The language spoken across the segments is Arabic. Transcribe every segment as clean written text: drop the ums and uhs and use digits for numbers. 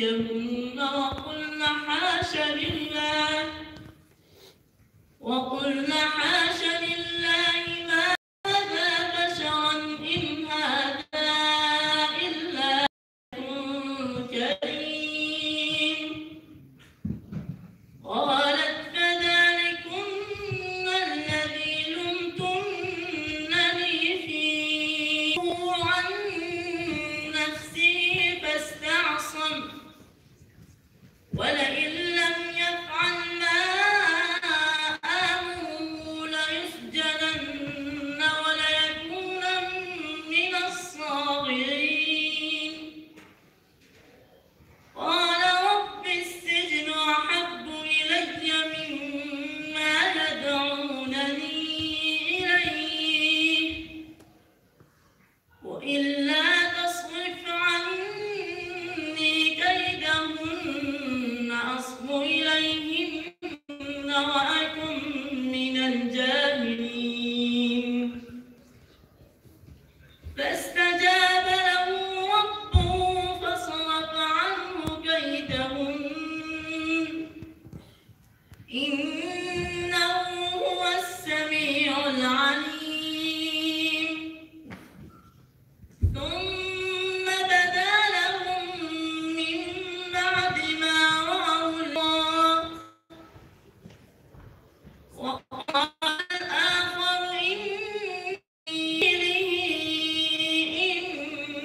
أيديهن وقلن حاش لله ما هذا بشرا إن هذا إلا كريم. قالت فذلكن الذي لمتنني فيه عن نفسه فاستعصم ولئن لم يفعل ما آمره ليسجنن وليكونن من الصاغرين. قال رب السجن أحب إلي مما يدعونني إليه وإلا تصرف عني كيدهن أصب إليهن وأكن من الجاهلين. فاستجاب له ربه فصرف عنه كيدهن إنه هو السميع العليم. ثم بدا لهم من بعد ما رأوا الله وقال الآخر إني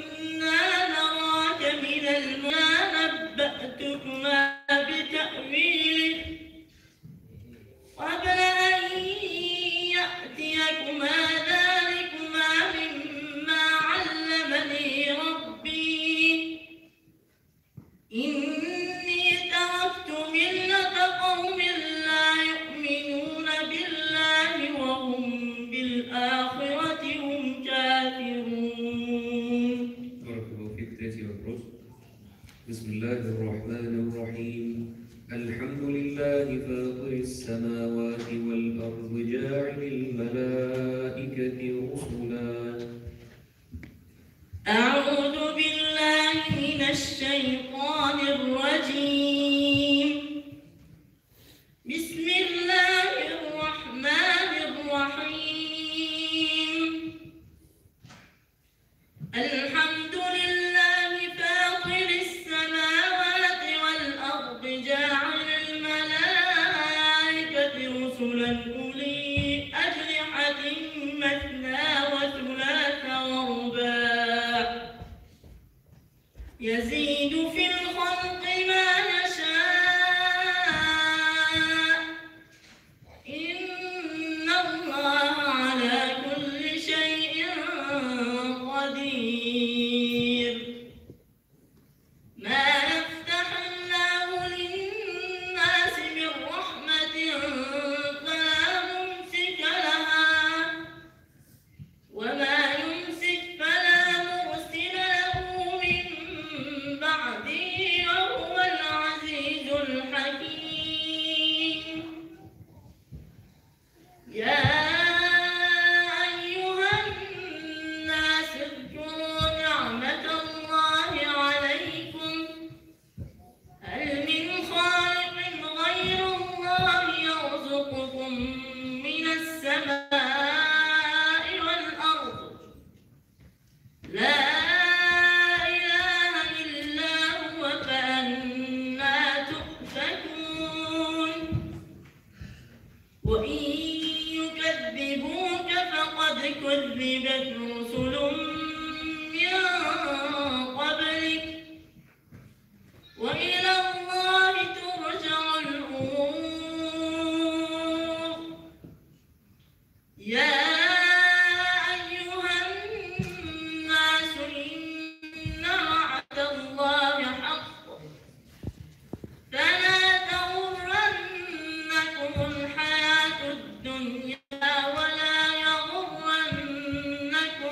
إنا نراك من نبأتكما بتأويله قبل أن يأتيكما ذلكما مما علمني ربي إني تركت ملة قوم لا يؤمنون بالله وهم بالآخرة هم كافرون. بارك الله فيك. تأتي الرسل. بسم الله الرحمن الرحيم. الحمد لله فاطر السماوات والأرض جاعل الملائكة رسلا. أعوذ بالله من الشيطان الرجيم. بسم الله الرحمن الرحيم. الحمد لله فاطر السماوات والأرض جاعل الملائكة رسلا أولي أجنحة مثنى وثلاث ورباع يزيد في الخلق ما يشاء إن الله على كل شيء قدير. ما يفتح الله للناس من رحمة فلا ممسك لها وما يمسك فلا مرسل له من بعده وهو العزيز الحكيم. يا أيها الناس اذكروا نعمة الله عليكم هل من خالق غير الله يرزقكم من السماء والأرض لا إله إلا هو فأنى تؤفكون. وإن يكذبوك فقد كذبت رسل من قبلك وإلى الله ترجع الأمور. يا أيها الناس إن وعد الله حق فلا تغرنكم الحياة الدنيا ولا يغرنكم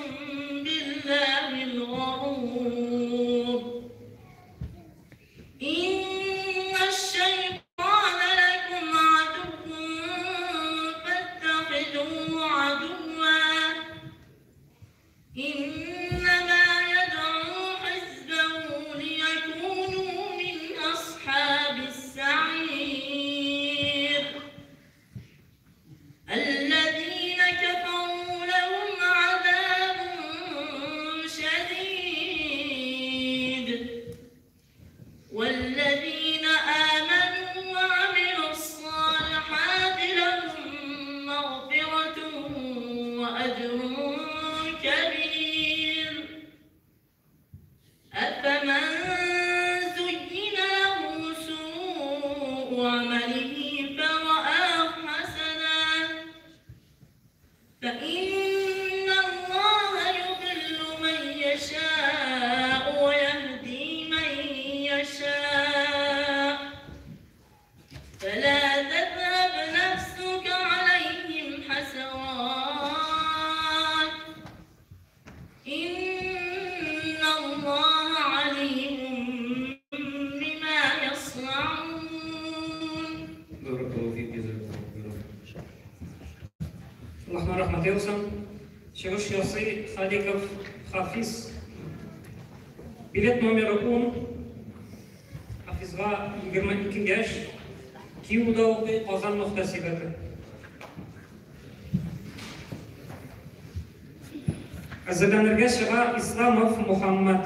Mateus'un, Чевуш Йоси Халиков Хафиз. Билет номер 10 Хафизға 22 яш, Киуда оқи Қазан мұқтасибаты. Әзірләнергә шыға Исламов Мухаммад.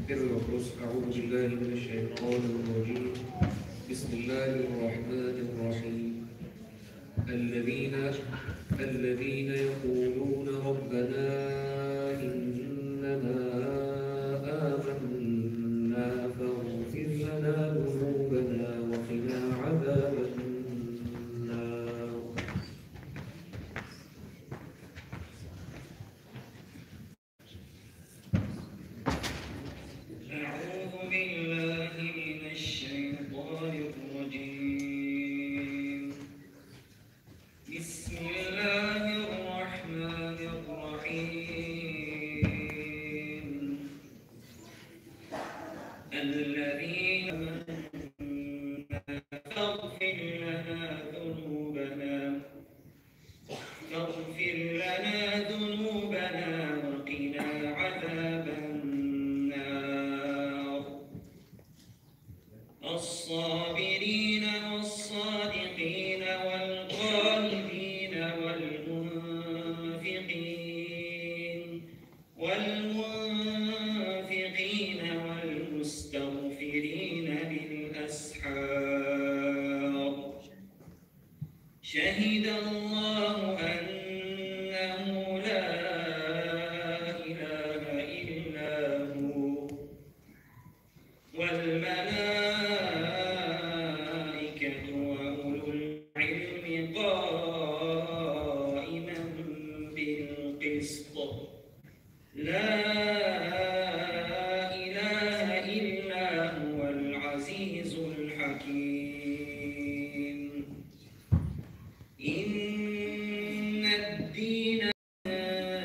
Первый вопрос. أعوذ بالله من الشيطان الرجيم. بسم الله الرحمن الرحيم. الذين يقولون ربنا إننا آمنا فاغفر لنا ذنوبنا وقنا عذاب النار. أعوذ بالله من الشيطان الرجيم. بسم الله الرحمن الرحيم. الذين فاغفر لنا ذنوبنا وقنا عذاب النار. الصابرين والصادقين والقانتين والمنفقين والمستغفرين بالأسحار. شهد الله أنه لا إله إلا هو والملائكة وأولو العلم قائما بالقسط. لا